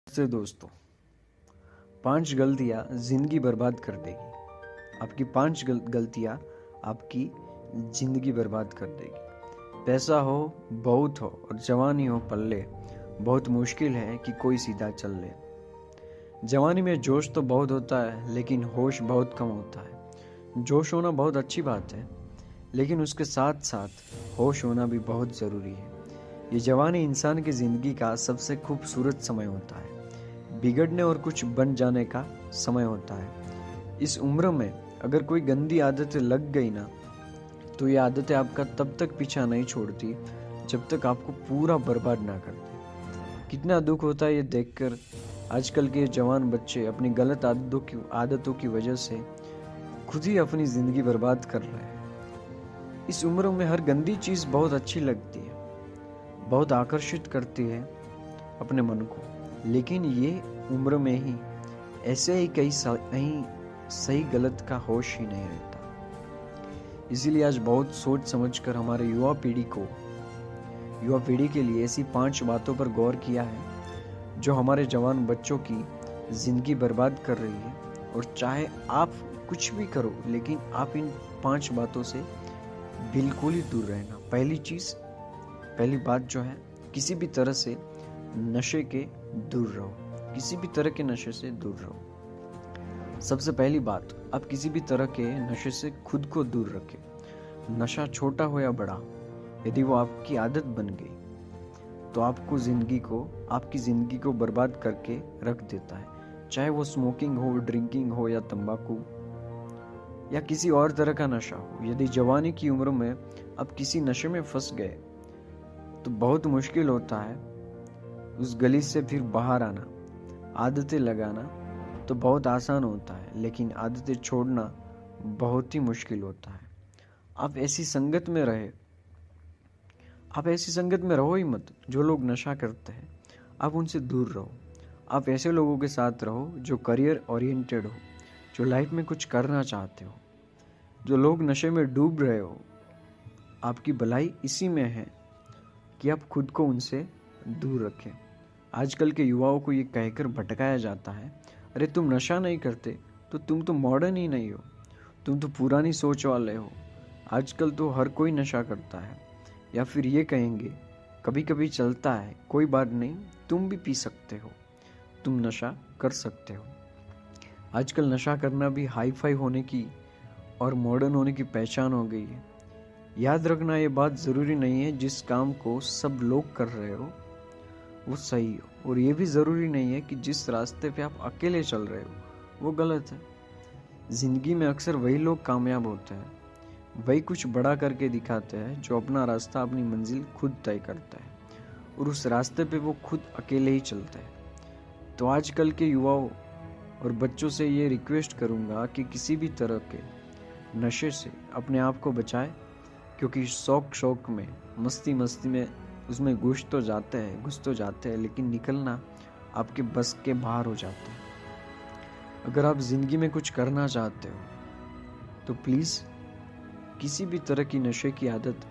से दोस्तों, 5 गलतियाँ ज़िंदगी बर्बाद कर देगी। आपकी 5 गलतियाँ आपकी ज़िंदगी बर्बाद कर देगी। पैसा हो, बहुत हो और जवानी हो पल्ले, बहुत मुश्किल है कि कोई सीधा चल ले। जवानी में जोश तो बहुत होता है, लेकिन होश बहुत कम होता है। जोश होना बहुत अच्छी बात है, लेकिन उसके साथ साथ होश होना भी बहुत ज़रूरी है। ये जवानी इंसान की ज़िंदगी का सबसे खूबसूरत समय होता है, बिगड़ने और कुछ बन जाने का समय होता है। इस उम्र में अगर कोई गंदी आदतें लग गई ना, तो ये आदतें आपका तब तक पीछा नहीं छोड़ती जब तक आपको पूरा बर्बाद ना कर दे। कितना दुख होता है ये देखकर आजकल के जवान बच्चे अपनी गलत आदतों की वजह से खुद ही अपनी ज़िंदगी बर्बाद कर रहे हैं। इस उम्र में हर गंदी चीज़ बहुत अच्छी लगती है, बहुत आकर्षित करती है अपने मन को, लेकिन ये उम्र में ही ऐसे ही कहीं सही गलत का होश ही नहीं रहता। इसीलिए आज बहुत सोच समझकर हमारे युवा पीढ़ी के लिए ऐसी 5 बातों पर गौर किया है जो हमारे जवान बच्चों की जिंदगी बर्बाद कर रही है। और चाहे आप कुछ भी करो, लेकिन आप इन 5 बातों से बिल्कुल ही दूर रहना। पहली बात जो है, किसी भी तरह से नशे के दूर रहो। किसी भी तरह के नशे से दूर रहो। सबसे पहली बात, आप किसी भी तरह के नशे से खुद को दूर रखें। नशा छोटा हो या बड़ा, यदि वो आपकी आदत बन गई तो आपकी जिंदगी को बर्बाद करके रख देता है। चाहे वो स्मोकिंग हो, ड्रिंकिंग हो या तंबाकू या किसी और तरह का नशा हो। यदि जवानी की उम्र में आप किसी नशे में फंस गए तो बहुत मुश्किल होता है उस गली से फिर बाहर आना। आदतें लगाना तो बहुत आसान होता है, लेकिन आदतें छोड़ना बहुत ही मुश्किल होता है। आप ऐसी संगत में रहो ही मत जो लोग नशा करते हैं। आप उनसे दूर रहो। आप ऐसे लोगों के साथ रहो जो करियर ओरिएंटेड हो, जो लाइफ में कुछ करना चाहते हो। जो लोग नशे में डूब रहे हो, आपकी भलाई इसी में है कि आप खुद को उनसे दूर रखें। आजकल के युवाओं को ये कहकर भटकाया जाता है, अरे तुम नशा नहीं करते तो तुम तो मॉडर्न ही नहीं हो, तुम तो पुरानी सोच वाले हो। आजकल तो हर कोई नशा करता है। या फिर ये कहेंगे, कभी कभी चलता है, कोई बात नहीं, तुम भी पी सकते हो, तुम नशा कर सकते हो। आजकल नशा करना भी हाई फाई होने की और मॉडर्न होने की पहचान हो गई है। याद रखना, ये बात ज़रूरी नहीं है जिस काम को सब लोग कर रहे हो वो सही हो, और ये भी ज़रूरी नहीं है कि जिस रास्ते पे आप अकेले चल रहे हो वो गलत है। ज़िंदगी में अक्सर वही लोग कामयाब होते हैं, वही कुछ बड़ा करके दिखाते हैं, जो अपना रास्ता, अपनी मंजिल खुद तय करता है और उस रास्ते पे वो खुद अकेले ही चलते हैं। तो आजकल के युवाओं और बच्चों से ये रिक्वेस्ट करूँगा कि किसी भी तरह के नशे से अपने आप को बचाए, क्योंकि शौक में, मस्ती में उसमें घुस तो जाते हैं, लेकिन निकलना आपके बस के बाहर हो जाता है। अगर आप ज़िंदगी में कुछ करना चाहते हो तो प्लीज़ किसी भी तरह की नशे की आदत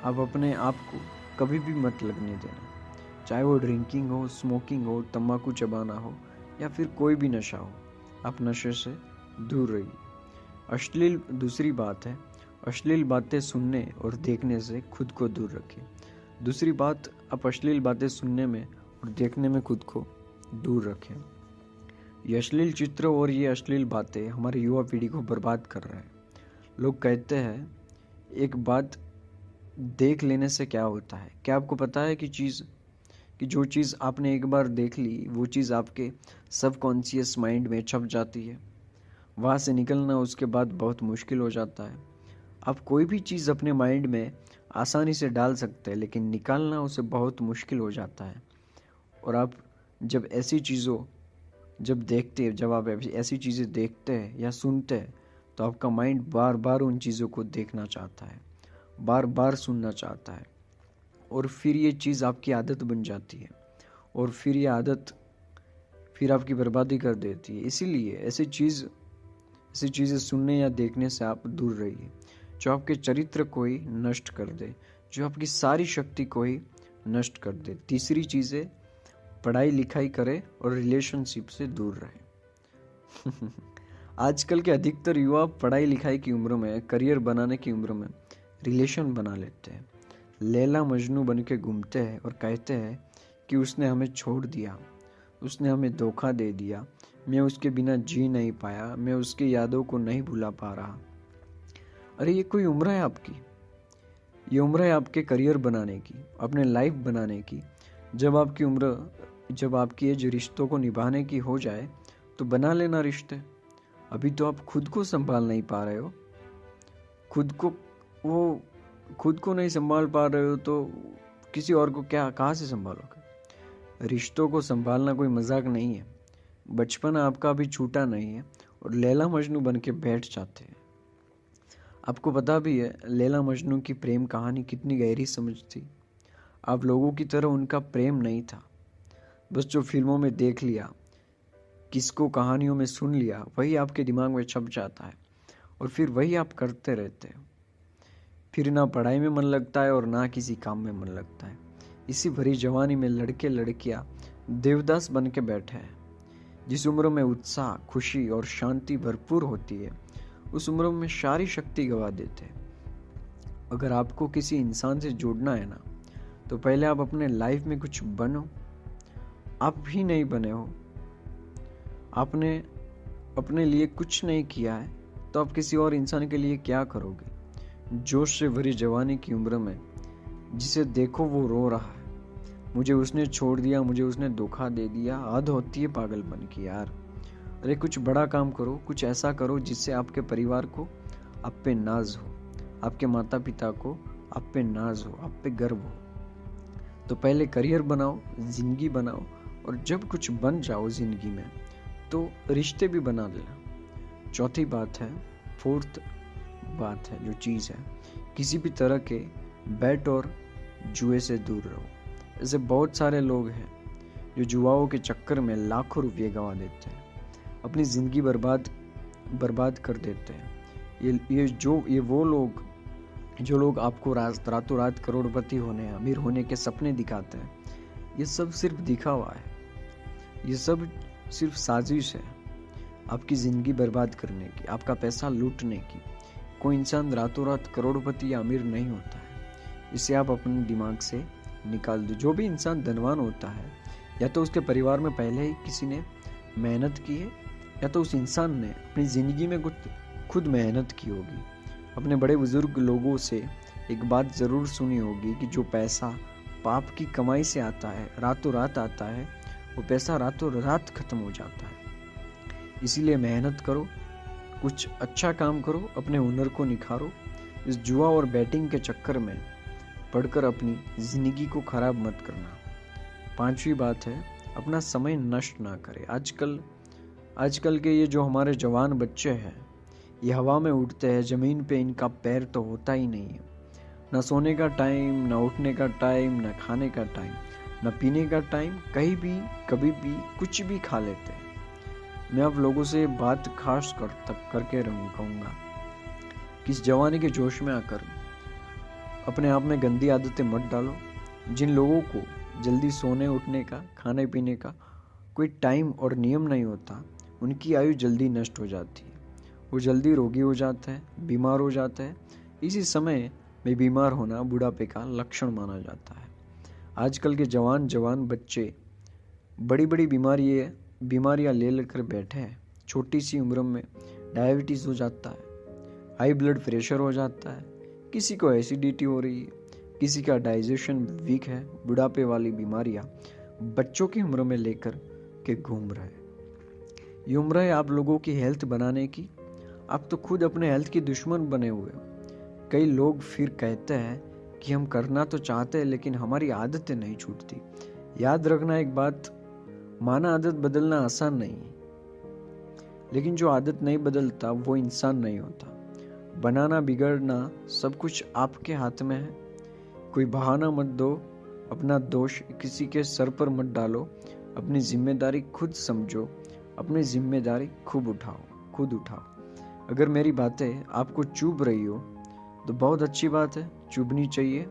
आप अपने आप को कभी भी मत लगने देना। चाहे वो ड्रिंकिंग हो, स्मोकिंग हो, तंबाकू चबाना हो या फिर कोई भी नशा हो, आप नशे से दूर रहिए। दूसरी बात है, अश्लील बातें सुनने और देखने से खुद को दूर रखें। दूसरी बात, आप अश्लील बातें सुनने में और देखने में खुद को दूर रखें। ये अश्लील चित्र और ये अश्लील बातें हमारी युवा पीढ़ी को बर्बाद कर रहे हैं। लोग कहते हैं, एक बात देख लेने से क्या होता है। क्या आपको पता है कि जो चीज़ आपने एक बार देख ली, वो चीज़ आपके सबकॉन्शियस माइंड में छप जाती है। वहाँ से निकलना उसके बाद बहुत मुश्किल हो जाता है। आप कोई भी चीज़ अपने माइंड में आसानी से डाल सकते हैं, लेकिन निकालना उसे बहुत मुश्किल हो जाता है। और आप जब आप ऐसी चीज़ें देखते हैं या सुनते हैं, तो आपका माइंड बार बार उन चीज़ों को देखना चाहता है, बार बार सुनना चाहता है, और फिर ये चीज़ आपकी आदत बन जाती है, और फिर ये आदत फिर आपकी बर्बादी कर देती है। इसीलिए ऐसी चीज़ें सुनने या देखने से आप दूर रहिए जो आपके चरित्र को ही नष्ट कर दे, जो आपकी सारी शक्ति को ही नष्ट कर दे। तीसरी चीज़ है, पढ़ाई लिखाई करे और रिलेशनशिप से दूर रहे। आजकल के अधिकतर युवा पढ़ाई लिखाई की उम्र में, करियर बनाने की उम्र में रिलेशन बना लेते हैं। लैला मजनू बन के घूमते हैं और कहते हैं कि उसने हमें छोड़ दिया, उसने हमें धोखा दे दिया, मैं उसके बिना जी नहीं पाया, मैं उसकी यादों को नहीं भुला पा रहा। अरे ये कोई उम्र है आपकी? ये उम्र है आपके करियर बनाने की, अपने लाइफ बनाने की। जब आपकी एज रिश्तों को निभाने की हो जाए तो बना लेना रिश्ते। अभी तो आप खुद को संभाल नहीं पा रहे हो, खुद को नहीं संभाल पा रहे हो तो किसी और को कहाँ से संभालोगे? रिश्तों को संभालना कोई मजाक नहीं है। बचपन आपका अभी छूटा नहीं है और लैला मजनू बन के बैठ जाते हैं। आपको पता भी है लैला मजनू की प्रेम कहानी कितनी गहरी समझ थी। आप लोगों की तरह उनका प्रेम नहीं था, बस जो फिल्मों में देख लिया, किसको कहानियों में सुन लिया, वही आपके दिमाग में छप जाता है और फिर वही आप करते रहते हो। फिर ना पढ़ाई में मन लगता है और ना किसी काम में मन लगता है। इसी भरी जवानी में लड़के लड़कियां देवदास बन के बैठे हैं। जिस उम्र में उत्साह, खुशी और शांति भरपूर होती है, उस उम्र में सारी शक्ति गवा देते हैं। अगर आपको किसी इंसान से जुड़ना है ना, तो पहले आप अपने लाइफ में कुछ बनो। आप भी नहीं बने हो, आपने अपने लिए कुछ नहीं किया है, तो आप किसी और इंसान के लिए क्या करोगे? जोश से भरी जवानी की उम्र में जिसे देखो वो रो रहा है, मुझे उसने छोड़ दिया, मुझे उसने धोखा दे दिया। हद होती है पागलपन की यार। अरे कुछ बड़ा काम करो, कुछ ऐसा करो जिससे आपके परिवार को आप पे नाज हो, आपके माता पिता को आप पे नाज हो, आप पे गर्व हो। तो पहले करियर बनाओ, जिंदगी बनाओ, और जब कुछ बन जाओ जिंदगी में तो रिश्ते भी बना लेना। चौथी बात है, फोर्थ बात है जो चीज़ है, किसी भी तरह के बैट और जुए से दूर रहो। ऐसे बहुत सारे लोग हैं जो जुआओं के चक्कर में लाखों रुपये गंवा देते हैं, अपनी ज़िंदगी बर्बाद कर देते हैं। ये वो लोग जो लोग आपको रातों रात करोड़पति होने, अमीर होने के सपने दिखाते हैं, ये सब सिर्फ दिखावा है, ये सब सिर्फ साजिश है आपकी ज़िंदगी बर्बाद करने की, आपका पैसा लूटने की। कोई इंसान रातों रात करोड़पति या अमीर नहीं होता है, इसे आप अपने दिमाग से निकाल दो। जो भी इंसान धनवान होता है, या तो उसके परिवार में पहले ही किसी ने मेहनत की है, या तो उस इंसान ने अपनी ज़िंदगी में कुछ खुद मेहनत की होगी। अपने बड़े बुजुर्ग लोगों से एक बात ज़रूर सुनी होगी कि जो पैसा पाप की कमाई से आता है, रातों रात आता है, वो पैसा रातों रात खत्म हो जाता है। इसीलिए मेहनत करो, कुछ अच्छा काम करो, अपने हुनर को निखारो। इस जुआ और बैटिंग के चक्कर में पढ़कर अपनी ज़िंदगी को खराब मत करना। पांचवी बात है, अपना समय नष्ट ना करें। आजकल के ये जो हमारे जवान बच्चे हैं, ये हवा में उड़ते हैं, ज़मीन पे इनका पैर तो होता ही नहीं है। ना सोने का टाइम, ना उठने का टाइम, ना खाने का टाइम, ना पीने का टाइम, कहीं भी कभी भी कुछ भी खा लेते हैं। मैं आप लोगों से बात खास करके कहूँगा कि इस जवानी के जोश में आकर अपने आप में गंदी आदतें मत डालो। जिन लोगों को जल्दी सोने उठने का, खाने पीने का कोई टाइम और नियम नहीं होता, उनकी आयु जल्दी नष्ट हो जाती है, वो जल्दी रोगी हो जाते हैं, बीमार हो जाते हैं। इसी समय में बीमार होना बुढ़ापे का लक्षण माना जाता है। आजकल के जवान बच्चे बड़ी बड़ी बीमारियां ले लेकर बैठे हैं। छोटी सी उम्र में डायबिटीज़ हो जाता है, हाई ब्लड प्रेशर हो जाता है, किसी को एसिडिटी हो रही है, किसी का डाइजेशन वीक है। बुढ़ापे वाली बीमारियां बच्चों की उम्र में लेकर के घूम रहे हैं। ये उम्र है आप लोगों की हेल्थ बनाने की। आप तो खुद अपने हेल्थ की दुश्मन बने हुए हो। कई लोग फिर कहते हैं कि हम करना तो चाहते हैं लेकिन हमारी आदतें नहीं छूटती। याद रखना एक बात, माना आदत बदलना आसान नहीं है, लेकिन जो आदत नहीं बदलता वो इंसान नहीं होता। बनाना बिगड़ना सब कुछ आपके हाथ में है। कोई बहाना मत दो, अपना दोष किसी के सर पर मत डालो। अपनी जिम्मेदारी खुद समझो, अपनी जिम्मेदारी खुद उठाओ। अगर मेरी बातें आपको चुभ रही हो तो बहुत अच्छी बात है, चुभनी चाहिए।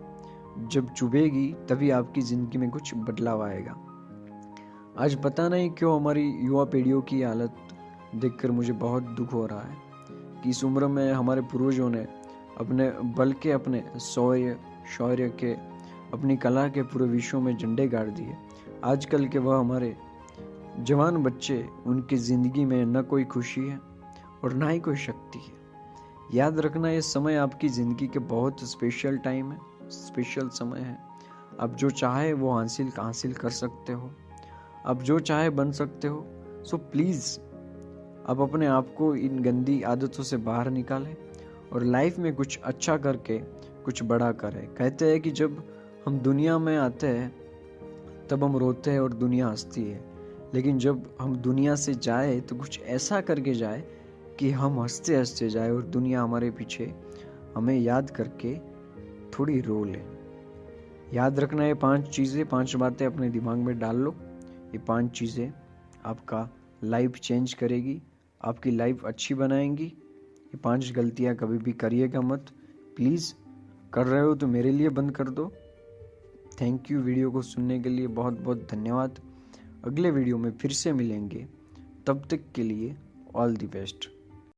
जब चुभेगी तभी आपकी ज़िंदगी में कुछ बदलाव आएगा। आज पता नहीं क्यों हमारी युवा पीढ़ियों की हालत देखकर मुझे बहुत दुख हो रहा है कि इस उम्र में हमारे पूर्वजों ने अपने बल के, अपने शौर्य के, अपनी कला के पूरे विश्व में झंडे गाड़ दिए। आजकल के वह हमारे जवान बच्चे, उनकी ज़िंदगी में न कोई खुशी है और ना ही कोई शक्ति है। याद रखना, ये समय आपकी ज़िंदगी के बहुत स्पेशल टाइम है, स्पेशल समय है। आप जो चाहे वो हासिल कर सकते हो, आप जो चाहे बन सकते हो। सो प्लीज़ आप अपने आप को इन गंदी आदतों से बाहर निकालें और लाइफ में कुछ अच्छा करके कुछ बड़ा करें। कहते हैं कि जब हम दुनिया में आते हैं तब हम रोते हैं और दुनिया हंसती है, लेकिन जब हम दुनिया से जाए तो कुछ ऐसा करके जाए कि हम हंसते हंसते जाए और दुनिया हमारे पीछे हमें याद करके थोड़ी रो ले। याद रखना, ये 5 बातें अपने दिमाग में डाल लो। ये 5 चीज़ें आपका लाइफ चेंज करेगी, आपकी लाइफ अच्छी बनाएंगी। ये 5 गलतियां कभी भी करिएगा मत प्लीज़। कर रहे हो तो मेरे लिए बंद कर दो। थैंक यू वीडियो को सुनने के लिए, बहुत बहुत धन्यवाद। अगले वीडियो में फिर से मिलेंगे, तब तक के लिए ऑल द बेस्ट।